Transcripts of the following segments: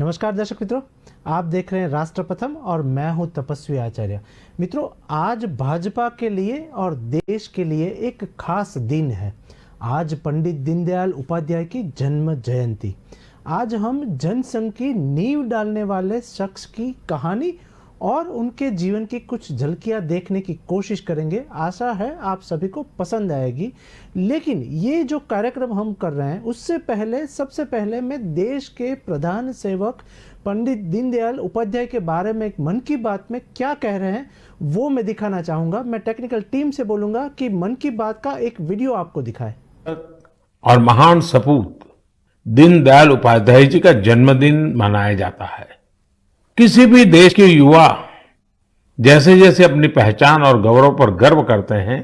नमस्कार दर्शक मित्रों, आप देख रहे हैं राष्ट्र प्रथम और मैं हूं तपस्वी आचार्य। मित्रों, आज भाजपा के लिए और देश के लिए एक खास दिन है। आज पंडित दीनदयाल उपाध्याय की जन्म जयंती। आज हम जनसंघ की नींव डालने वाले शख्स की कहानी और उनके जीवन की कुछ झलकियां देखने की कोशिश करेंगे। आशा है आप सभी को पसंद आएगी। लेकिन ये जो कार्यक्रम हम कर रहे हैं उससे पहले सबसे पहले मैं देश के प्रधान सेवक पंडित दीनदयाल उपाध्याय के बारे में एक मन की बात में क्या कह रहे हैं वो मैं दिखाना चाहूँगा। मैं टेक्निकल टीम से बोलूँगा कि मन की बात का एक वीडियो आपको दिखाए। और महान सपूत दीनदयाल उपाध्याय जी का जन्मदिन मनाया जाता है। किसी भी देश के युवा जैसे जैसे अपनी पहचान और गौरव पर गर्व करते हैं,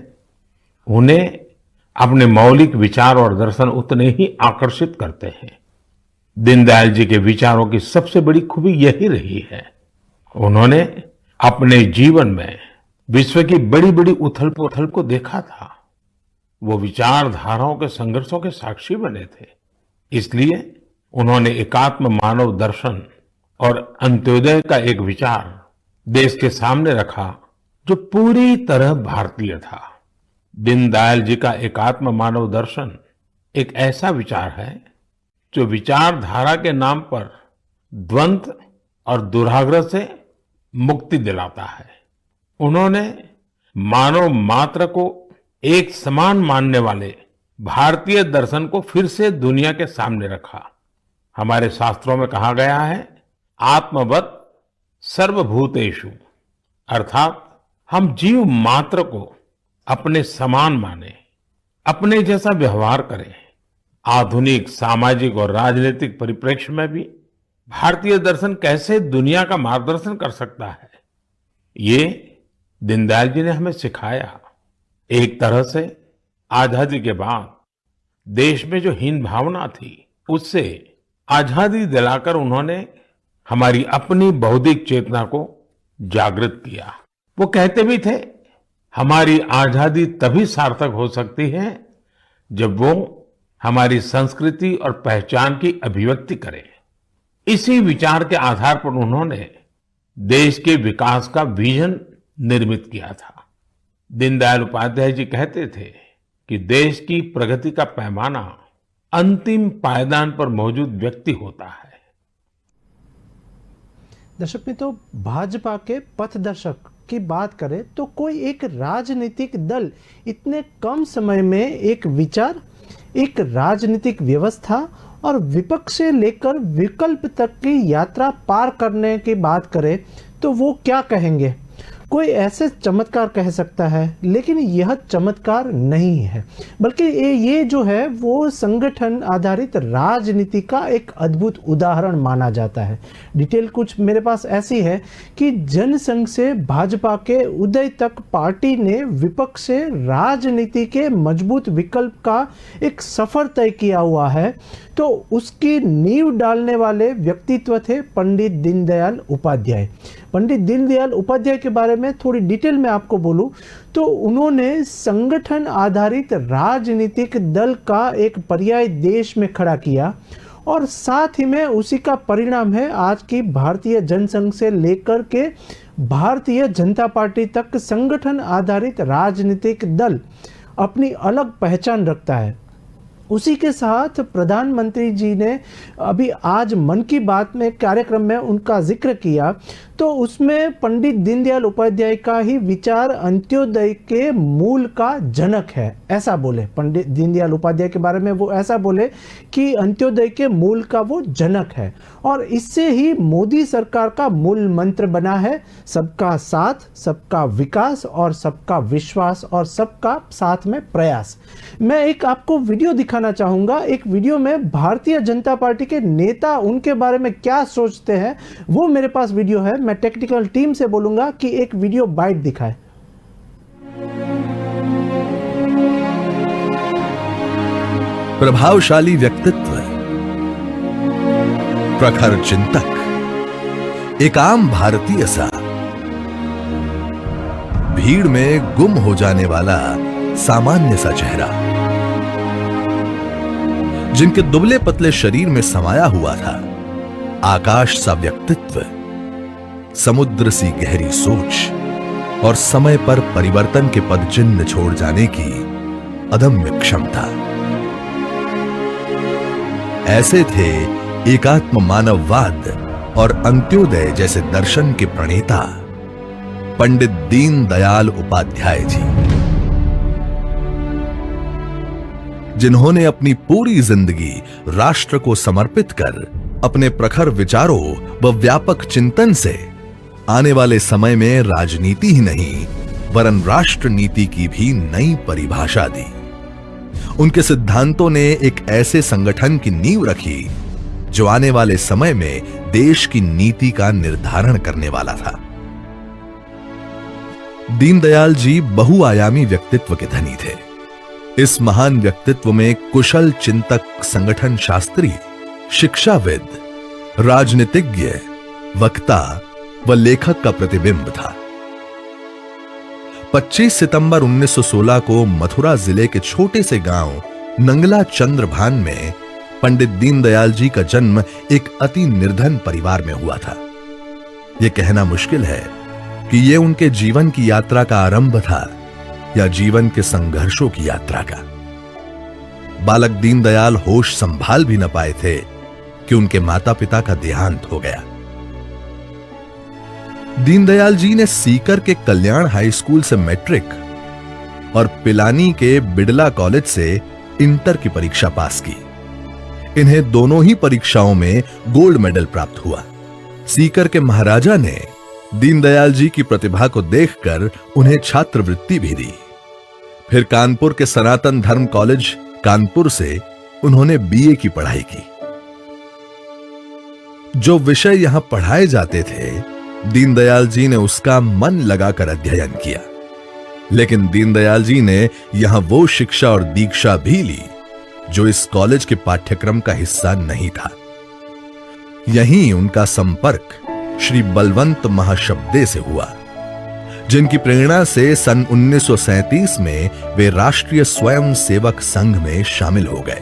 उन्हें अपने मौलिक विचार और दर्शन उतने ही आकर्षित करते हैं। दीनदयाल जी के विचारों की सबसे बड़ी खूबी यही रही है, उन्होंने अपने जीवन में विश्व की बड़ी बड़ी उथल पुथल को देखा था। वो विचारधाराओं के संघर्षों के साक्षी बने थे। इसलिए उन्होंने एकात्म मानव दर्शन और अंत्योदय का एक विचार देश के सामने रखा जो पूरी तरह भारतीय था। दीनदयाल जी का एकात्म मानव दर्शन एक ऐसा विचार है जो विचारधारा के नाम पर द्वंद्व और दुराग्रह से मुक्ति दिलाता है। उन्होंने मानव मात्र को एक समान मानने वाले भारतीय दर्शन को फिर से दुनिया के सामने रखा। हमारे शास्त्रों में कहा गया है, आत्मवत सर्वभूतेषु, अर्थात हम जीव मात्र को अपने समान माने, अपने जैसा व्यवहार करें। आधुनिक सामाजिक और राजनीतिक परिप्रेक्ष्य में भी भारतीय दर्शन कैसे दुनिया का मार्गदर्शन कर सकता है, ये दीनदयाल जी ने हमें सिखाया। एक तरह से आजादी के बाद देश में जो हीन भावना थी, उससे आजादी दिलाकर उन्होंने हमारी अपनी बौद्धिक चेतना को जागृत किया। वो कहते भी थे, हमारी आजादी तभी सार्थक हो सकती है जब वो हमारी संस्कृति और पहचान की अभिव्यक्ति करे। इसी विचार के आधार पर उन्होंने देश के विकास का विजन निर्मित किया था। दीनदयाल उपाध्याय जी कहते थे कि देश की प्रगति का पैमाना अंतिम पायदान पर मौजूद व्यक्ति होता है। दर्शक में तो भाजपा के पथदर्शक की बात करें तो कोई एक राजनीतिक दल इतने कम समय में एक विचार, एक राजनीतिक व्यवस्था और विपक्ष से लेकर विकल्प तक की यात्रा पार करने की बात करे तो वो क्या कहेंगे? कोई ऐसे चमत्कार कह सकता है, लेकिन यह चमत्कार नहीं है, बल्कि ये जो है वो संगठन आधारित राजनीति का एक अद्भुत उदाहरण माना जाता है। डिटेल कुछ मेरे पास ऐसी है कि जनसंघ से भाजपा के उदय तक पार्टी ने विपक्ष से राजनीति के मजबूत विकल्प का एक सफर तय किया हुआ है। तो उसकी नींव डालने वाले व्यक्तित्व थे पंडित दीनदयाल उपाध्याय। पंडित दीनदयाल उपाध्याय के बारे में थोड़ी डिटेल में आपको बोलूं तो उन्होंने संगठन आधारित राजनीतिक दल का एक पर्याय देश में खड़ा किया और साथ ही में उसी का परिणाम है आज की भारतीय जनसंघ से लेकर के भारतीय जनता पार्टी तक संगठन आधारित राजनीतिक दल अपनी अलग पहचान रखता है। उसी के साथ प्रधानमंत्री जी ने अभी आज मन की बात में कार्यक्रम में उनका जिक्र किया तो उसमें पंडित दीनदयाल उपाध्याय का ही विचार अंत्योदय के मूल का जनक है, ऐसा बोले। पंडित दीनदयाल उपाध्याय के बारे में वो ऐसा बोले कि अंत्योदय के मूल का वो जनक है और इससे ही मोदी सरकार का मूल मंत्र बना है, सबका साथ, सबका विकास और सबका विश्वास और सबका साथ में प्रयास। मैं एक आपको वीडियो दिखाना चाहूंगा। एक वीडियो में भारतीय जनता पार्टी के नेता उनके बारे में क्या सोचते हैं वो मेरे पास वीडियो है। मैं टेक्निकल टीम से बोलूंगा कि एक वीडियो बाइट दिखाए। प्रभावशाली व्यक्तित्व, प्रखर चिंतक, एक आम भारतीय सा, भीड़ में गुम हो जाने वाला सामान्य सा चेहरा, जिनके दुबले पतले शरीर में समाया हुआ था आकाश सा व्यक्तित्व, समुद्र सी गहरी सोच और समय पर परिवर्तन के पद चिन्ह छोड़ जाने की अदम्य क्षमता। ऐसे थे एकात्म मानववाद और अंत्योदय जैसे दर्शन के प्रणेता पंडित दीनदयाल उपाध्याय जी, जिन्होंने अपनी पूरी जिंदगी राष्ट्र को समर्पित कर अपने प्रखर विचारों व व्यापक चिंतन से आने वाले समय में राजनीति ही नहीं वरन राष्ट्र नीति की भी नई परिभाषा दी। उनके सिद्धांतों ने एक ऐसे संगठन की नींव रखी जो आने वाले समय में देश की नीति का निर्धारण करने वाला था। दीनदयाल जी बहुआयामी व्यक्तित्व के धनी थे। इस महान व्यक्तित्व में कुशल चिंतक, संगठन शास्त्री, शिक्षाविद, राजनीतिज्ञ, वक्ता व लेखक का प्रतिबिंब था। 25 सितंबर 1916 को मथुरा जिले के छोटे से गांव नंगला चंद्रभान में पंडित दीनदयाल जी का जन्म एक अति निर्धन परिवार में हुआ था। यह कहना मुश्किल है कि यह उनके जीवन की यात्रा का आरंभ था या जीवन के संघर्षों की यात्रा का। बालक दीनदयाल होश संभाल भी न पाए थे कि उनके माता पिता का देहांत हो गया। दीनदयाल जी ने सीकर के कल्याण हाई स्कूल से मैट्रिक और पिलानी के बिड़ला कॉलेज से इंटर की परीक्षा पास की। इन्हें दोनों ही परीक्षाओं में गोल्ड मेडल प्राप्त हुआ। सीकर के महाराजा ने दीनदयाल जी की प्रतिभा को देखकर उन्हें छात्रवृत्ति भी दी। फिर कानपुर के सनातन धर्म कॉलेज कानपुर से उन्होंने बीए की पढ़ाई की। जो विषय यहां पढ़ाए जाते थे, दीनदयाल जी ने उसका मन लगाकर अध्ययन किया। लेकिन दीनदयाल जी ने यहां वो शिक्षा और दीक्षा भी ली जो इस कॉलेज के पाठ्यक्रम का हिस्सा नहीं था। यहीं उनका संपर्क श्री बलवंत महाशब्दे से हुआ, जिनकी प्रेरणा से सन 1937 में वे राष्ट्रीय स्वयं सेवक संघ में शामिल हो गए।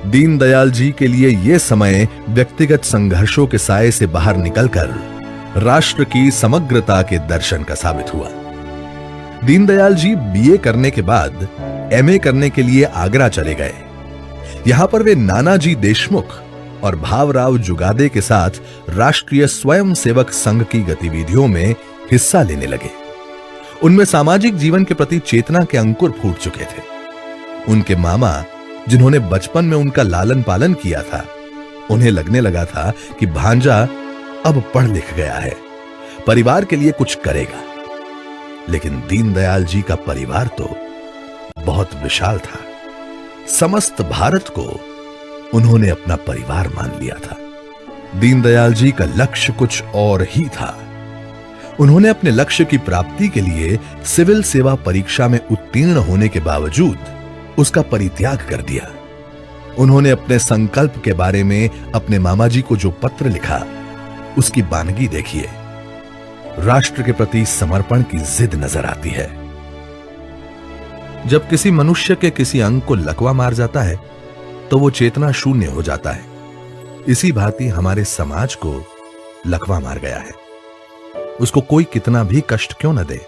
दीनदयाल जी के लिए यह समय व्यक्तिगत संघर्षों के साए से बाहर निकलकर राष्ट्र की समग्रता के दर्शन का साबित हुआ। दीनदयाल जी बीए करने के बाद एमए करने के लिए आगरा चले गए। यहां पर वे नानाजी देशमुख और भावराव जुगादे के साथ राष्ट्रीय स्वयं सेवक संघ की गतिविधियों में हिस्सा लेने लगे। उनमें सामाजिक जीवन के प्रति चेतना के अंकुर फूट चुके थे। उनके मामा, जिन्होंने बचपन में उनका लालन पालन किया था, उन्हें लगने लगा था कि भांजा अब पढ़ लिख गया है, परिवार के लिए कुछ करेगा। लेकिन दीनदयाल जी का परिवार तो बहुत विशाल था। समस्त भारत को उन्होंने अपना परिवार मान लिया था। दीनदयाल जी का लक्ष्य कुछ और ही था। उन्होंने अपने लक्ष्य की प्राप्ति के लिए सिविल सेवा परीक्षा में उत्तीर्ण होने के बावजूद उसका परित्याग कर दिया। उन्होंने अपने संकल्प के बारे में अपने मामा जी को जो पत्र लिखा, उसकी बानगी देखिए। राष्ट्र के प्रति समर्पण की जिद नजर आती है। जब किसी मनुष्य के किसी अंग को लकवा मार जाता है तो वो चेतना शून्य हो जाता है। इसी भांति हमारे समाज को लकवा मार गया है। उसको कोई कितना भी कष्ट क्यों न दे,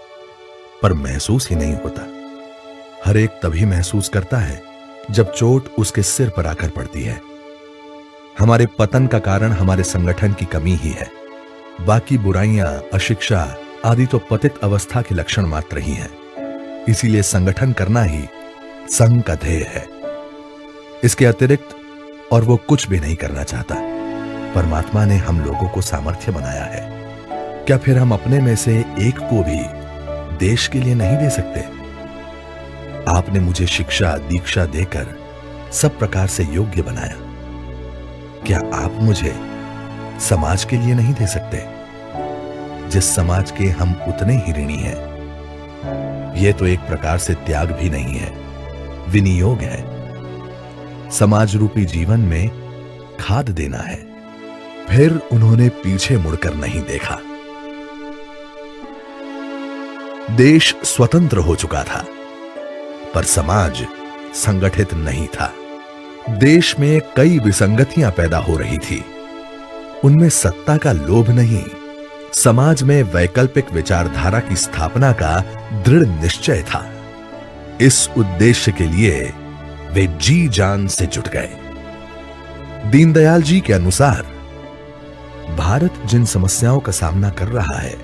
पर महसूस ही नहीं होता। हर एक तभी महसूस करता है जब चोट उसके सिर पर आकर पड़ती है। हमारे पतन का कारण हमारे संगठन की कमी ही है। बाकी बुराइयां, अशिक्षा आदि तो पतित अवस्था के लक्षण मात्र ही हैं। इसीलिए संगठन करना ही संघ का ध्येय है। इसके अतिरिक्त और वो कुछ भी नहीं करना चाहता। परमात्मा ने हम लोगों को सामर्थ्य बनाया है। क्या फिर हम अपने में से एक को भी देश के लिए नहीं दे सकते? आपने मुझे शिक्षा दीक्षा देकर सब प्रकार से योग्य बनाया। क्या आप मुझे समाज के लिए नहीं दे सकते, जिस समाज के हम उतने ही ऋणी हैं? यह तो एक प्रकार से त्याग भी नहीं है, विनियोग है। समाज रूपी जीवन में खाद देना है। फिर उन्होंने पीछे मुड़कर नहीं देखा। देश स्वतंत्र हो चुका था, पर समाज संगठित नहीं था। देश में कई विसंगतियां पैदा हो रही थी। उनमें सत्ता का लोभ नहीं, समाज में वैकल्पिक विचारधारा की स्थापना का दृढ़ निश्चय था। इस उद्देश्य के लिए वे जी जान से जुट गए। दीनदयाल जी के अनुसार भारत जिन समस्याओं का सामना कर रहा है,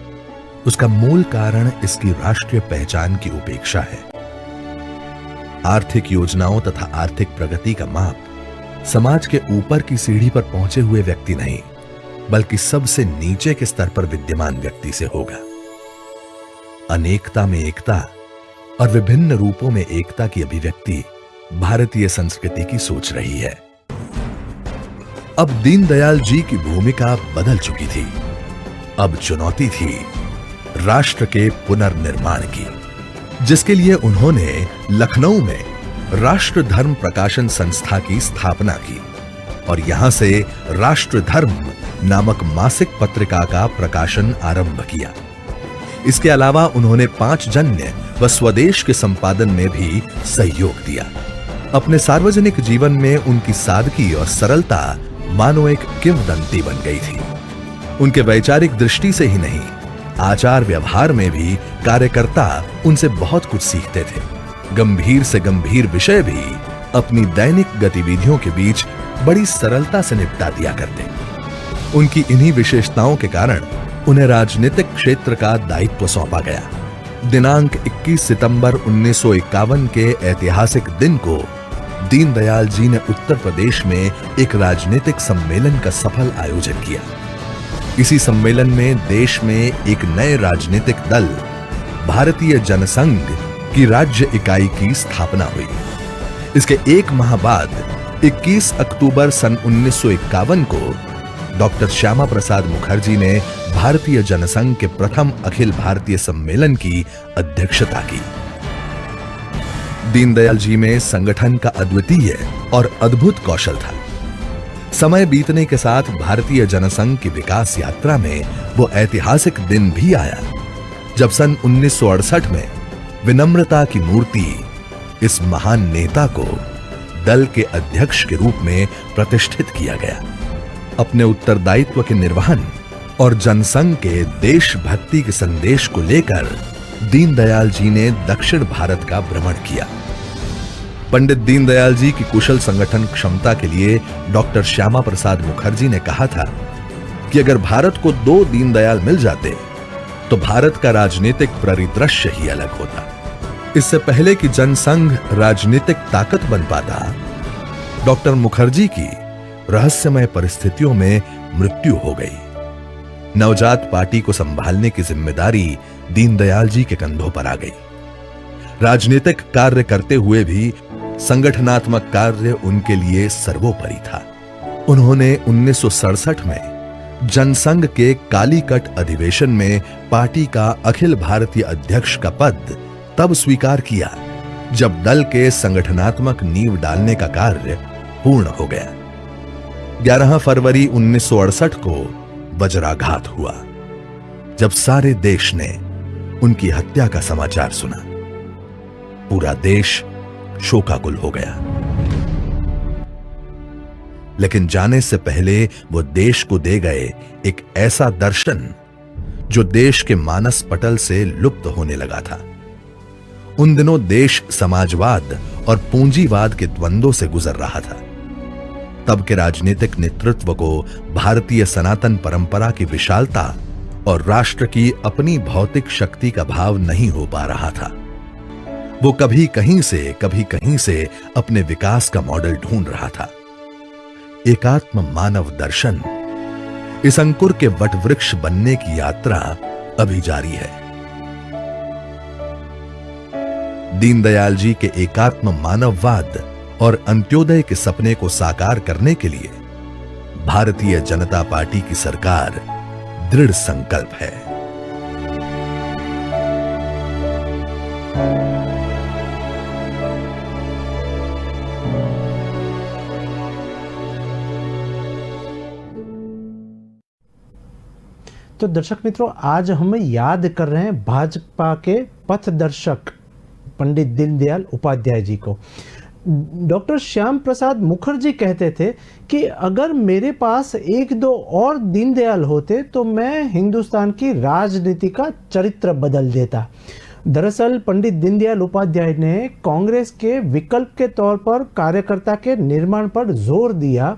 उसका मूल कारण इसकी राष्ट्रीय पहचान की उपेक्षा है। आर्थिक योजनाओं तथा आर्थिक प्रगति का माप समाज के ऊपर की सीढ़ी पर पहुंचे हुए व्यक्ति नहीं, बल्कि सबसे नीचे के स्तर पर विद्यमान व्यक्ति से होगा। अनेकता में एकता और विभिन्न रूपों में एकता की अभिव्यक्ति भारतीय संस्कृति की सोच रही है। अब दीनदयाल जी की भूमिका बदल चुकी थी। अब चुनौती थी राष्ट्र के पुनर्निर्माण की, जिसके लिए उन्होंने लखनऊ में राष्ट्र धर्म प्रकाशन संस्था की स्थापना की और यहां से राष्ट्र धर्म नामक मासिक पत्रिका का प्रकाशन आरंभ किया। इसके अलावा उन्होंने पांचजन्य व स्वदेश के संपादन में भी सहयोग दिया। अपने सार्वजनिक जीवन में उनकी सादगी और सरलता मानो एक किंवदंती बन गई थी। उनके वैचारिक दृष्टि से ही नहीं, आचार व्यवहार में भी कार्यकर्ता उनसे बहुत कुछ सीखते थे। गंभीर से गंभीर विषय भी अपनी दैनिक गतिविधियों के बीच बड़ी सरलता से निपटा दिया करते। उनकी इन्हीं विशेषताओं के कारण उन्हें राजनीतिक क्षेत्र का दायित्व सौंपा गया। दिनांक 21 सितंबर 1951 के ऐतिहासिक दिन को दीनदयाल जी ने उत्तर प्रदेश में एक राजनीतिक सम्मेलन का सफल आयोजन किया। इसी सम्मेलन में देश में एक नए राजनीतिक दल भारतीय जनसंघ की राज्य इकाई की स्थापना हुई। इसके एक माह बाद 21 अक्टूबर सन 1951 को डॉक्टर श्यामा प्रसाद मुखर्जी ने भारतीय जनसंघ के प्रथम अखिल भारतीय सम्मेलन की अध्यक्षता की। दीनदयाल जी में संगठन का अद्वितीय और अद्भुत कौशल था। समय बीतने के साथ भारतीय जनसंघ की विकास यात्रा में वो ऐतिहासिक दिन भी आया जब सन 1968 में विनम्रता की मूर्ति इस महान नेता को दल के अध्यक्ष के रूप में प्रतिष्ठित किया गया। अपने उत्तरदायित्व के निर्वहन और जनसंघ के देशभक्ति के संदेश को लेकर दीनदयाल जी ने दक्षिण भारत का भ्रमण किया। पंडित दीनदयाल जी की कुशल संगठन क्षमता के लिए डॉक्टर श्यामा प्रसाद मुखर्जी ने कहा था कि अगर भारत को 2 दीनदयाल मिल जाते तो भारत का राजनीतिक परिदृश्य ही अलग होता। इससे पहले कि जनसंघ राजनीतिक ताकत बन पाता, डॉक्टर मुखर्जी की रहस्यमय परिस्थितियों में मृत्यु हो गई। नवजात पार्टी को संभालने की जिम्मेदारी दीनदयाल जी के कंधों पर आ गई। राजनीतिक कार्य करते हुए भी संगठनात्मक कार्य उनके लिए सर्वोपरि था। उन्होंने 1967 में जनसंघ के कालीकट अधिवेशन में पार्टी का अखिल भारतीय अध्यक्ष का पद तब स्वीकार किया जब दल के संगठनात्मक नींव डालने का कार्य पूर्ण हो गया। 11 फरवरी 1968 को वज्राघात हुआ जब सारे देश ने उनकी हत्या का समाचार सुना। पूरा देश शोकाकुल हो गया। लेकिन जाने से पहले वो देश को दे गए एक ऐसा दर्शन जो देश के मानस पटल से लुप्त होने लगा था। उन दिनों देश समाजवाद और पूंजीवाद के द्वंद्वों से गुजर रहा था। तब के राजनीतिक नेतृत्व को भारतीय सनातन परंपरा की विशालता और राष्ट्र की अपनी भौतिक शक्ति का भाव नहीं हो पा रहा था। वो कभी कहीं से अपने विकास का मॉडल ढूंढ रहा था। एकात्म मानव दर्शन इस अंकुर के वटवृक्ष बनने की यात्रा अभी जारी है। दीनदयाल जी के एकात्म मानववाद और अंत्योदय के सपने को साकार करने के लिए भारतीय जनता पार्टी की सरकार दृढ़ संकल्प है। तो दर्शक मित्रों, आज हम याद कर रहे हैं भाजपा के पथदर्शक पंडित दीनदयाल उपाध्याय जी को। डॉक्टर श्याम प्रसाद मुखर्जी कहते थे कि अगर मेरे पास एक दो और दीनदयाल होते तो मैं हिंदुस्तान की राजनीति का चरित्र बदल देता। दरअसल पंडित दीनदयाल उपाध्याय ने कांग्रेस के विकल्प के तौर पर कार्यकर्ता के निर्माण पर जोर दिया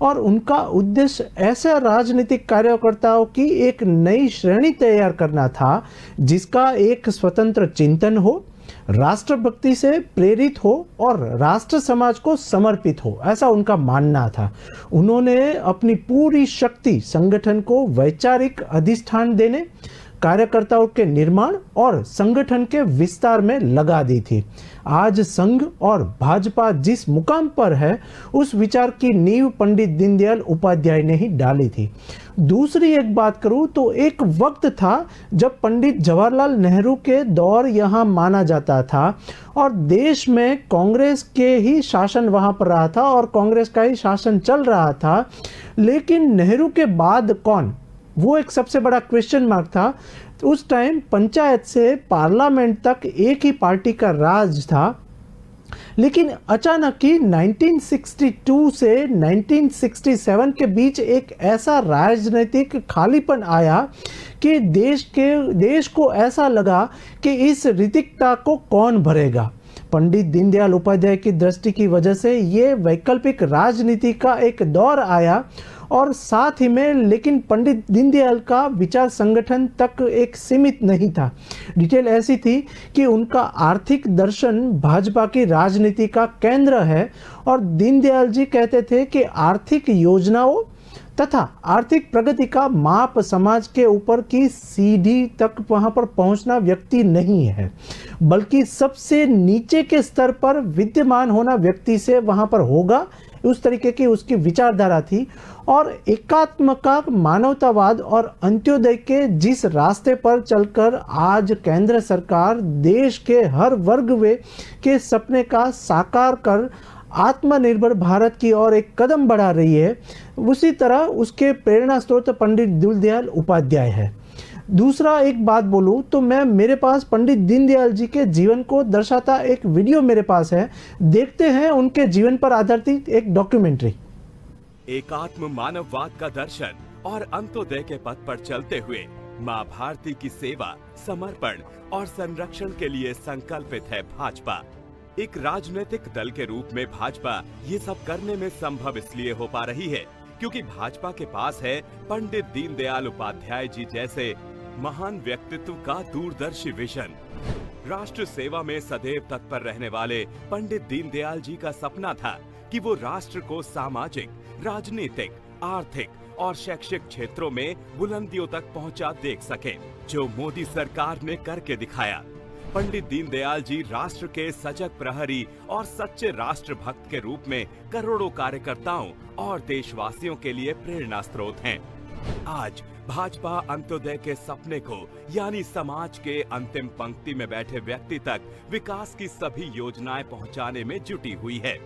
और उनका उद्देश्य ऐसे राजनीतिक कार्यकर्ताओं की एक नई श्रेणी तैयार करना था जिसका एक स्वतंत्र चिंतन हो, राष्ट्रभक्ति से प्रेरित हो और राष्ट्र समाज को समर्पित हो, ऐसा उनका मानना था। उन्होंने अपनी पूरी शक्ति संगठन को वैचारिक अधिष्ठान देने, कार्यकर्ताओं के निर्माण और संगठन के विस्तार में लगा दी थी। आज संघ और भाजपा जिस मुकाम पर है उस विचार की नींव पंडित दीनदयाल उपाध्याय ने ही डाली थी। दूसरी एक बात करूं तो एक वक्त था जब पंडित जवाहरलाल नेहरू के दौर यहाँ माना जाता था और देश में कांग्रेस के ही शासन वहाँ पर रहा था और कांग्रेस का ही शासन चल रहा था। लेकिन नेहरू के बाद कौन, वो एक सबसे बड़ा क्वेश्चन मार्क था। तो उस टाइम पंचायत से पार्लियामेंट तक एक ही पार्टी का राज था। लेकिन अचानक ही 1962 से 1967 के बीच एक ऐसा राजनीतिक खालीपन आया कि देश को ऐसा लगा कि इस रिक्तता को कौन भरेगा। पंडित दीनदयाल उपाध्याय की दृष्टि की वजह से ये वैकल्पिक राजनीति का एक दौर आया और साथ ही में, लेकिन पंडित दीनदयाल का विचार संगठन तक एक सीमित नहीं था। डिटेल ऐसी थी कि उनका आर्थिक दर्शन भाजपा की राजनीति का केंद्र है और दीनदयाल जी कहते थे कि आर्थिक योजनाओं तथा आर्थिक प्रगति का माप समाज के ऊपर की सीढ़ी तक वहां पर पहुंचना व्यक्ति नहीं है, बल्कि सबसे नीचे के स्तर पर विद्यमान होना व्यक्ति से वहां पर होगा। उस तरीके की उसकी विचारधारा थी और एकात्म का मानवतावाद और अंत्योदय के जिस रास्ते पर चलकर आज केंद्र सरकार देश के हर वर्ग के सपने का साकार कर आत्मनिर्भर भारत की ओर एक कदम बढ़ा रही है, उसी तरह उसके प्रेरणा स्रोत पंडित दीनदयाल उपाध्याय है। दूसरा एक बात बोलूं तो मेरे पास पंडित दीनदयाल जी के जीवन को दर्शाता एक वीडियो मेरे पास है। देखते हैं उनके जीवन पर आधारित एक डॉक्यूमेंट्री। एकात्म मानववाद का दर्शन और अंत्योदय के पथ पर चलते हुए मां भारती की सेवा, समर्पण और संरक्षण के लिए संकल्पित है भाजपा। एक राजनीतिक दल के रूप में भाजपा ये सब करने में संभव इसलिए हो पा रही है क्योंकि भाजपा के पास है पंडित दीनदयाल उपाध्याय जी जैसे महान व्यक्तित्व का दूरदर्शी विजन। राष्ट्र सेवा में सदैव तत्पर रहने वाले पंडित दीनदयाल जी का सपना था कि वो राष्ट्र को सामाजिक, राजनीतिक, आर्थिक और शैक्षिक क्षेत्रों में बुलंदियों तक पहुंचा देख सके, जो मोदी सरकार ने करके दिखाया। पंडित दीनदयाल जी राष्ट्र के सजग प्रहरी और सच्चे राष्ट्रभक्त के रूप में करोड़ों कार्यकर्ताओं और देशवासियों के लिए प्रेरणा स्रोत हैं। आज भाजपा अंत्योदय के सपने को यानी समाज के अंतिम पंक्ति में बैठे व्यक्ति तक विकास की सभी योजनाएं पहुंचाने में जुटी हुई है।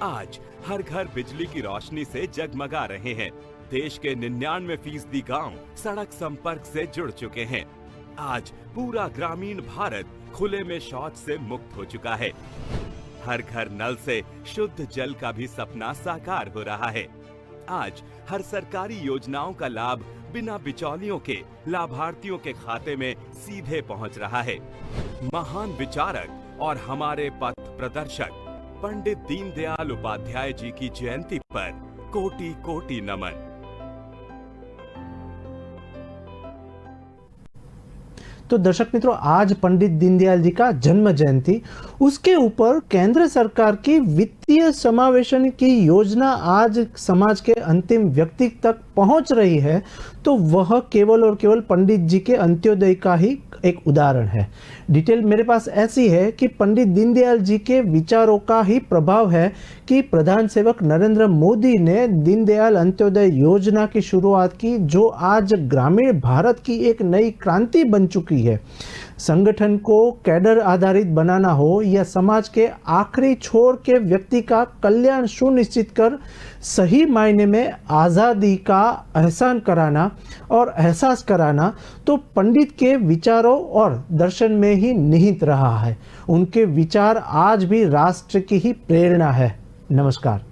आज हर घर बिजली की रोशनी से जगमगा रहे हैं। देश के 99% गांव सड़क संपर्क से जुड़ चुके हैं। आज पूरा ग्रामीण भारत खुले में शौच से मुक्त हो चुका है। हर घर नल से शुद्ध जल का भी सपना साकार हो रहा है। आज हर सरकारी योजनाओं का लाभ बिना बिचौलियों के लाभार्थियों के खाते में सीधे पहुंच रहा है। महान विचारक और हमारे पथ प्रदर्शक पंडित दीनदयाल उपाध्याय जी की जयंती पर कोटि कोटि नमन। तो दर्शक मित्रों, आज पंडित दीनदयाल जी का जन्म जयंती, उसके ऊपर केंद्र सरकार की वित्तीय समावेशन की योजना आज समाज के अंतिम व्यक्ति तक पहुंच रही है, तो वह केवल और केवल पंडित जी के अंत्योदय का ही एक उदाहरण है। डिटेल मेरे पास ऐसी है कि पंडित दीनदयाल जी के विचारों का ही प्रभाव है कि प्रधान सेवक नरेंद्र मोदी ने दीनदयाल अंत्योदय योजना की शुरुआत की, जो आज ग्रामीण भारत की एक नई क्रांति बन चुकी है। संगठन को कैडर आधारित बनाना हो या समाज के आखिरी छोर के व्यक्ति का कल्याण सुनिश्चित कर सही मायने में आज़ादी का एहसान कराना और एहसास कराना, तो पंडित के विचारों और दर्शन में ही निहित रहा है। उनके विचार आज भी राष्ट्र की ही प्रेरणा है। नमस्कार।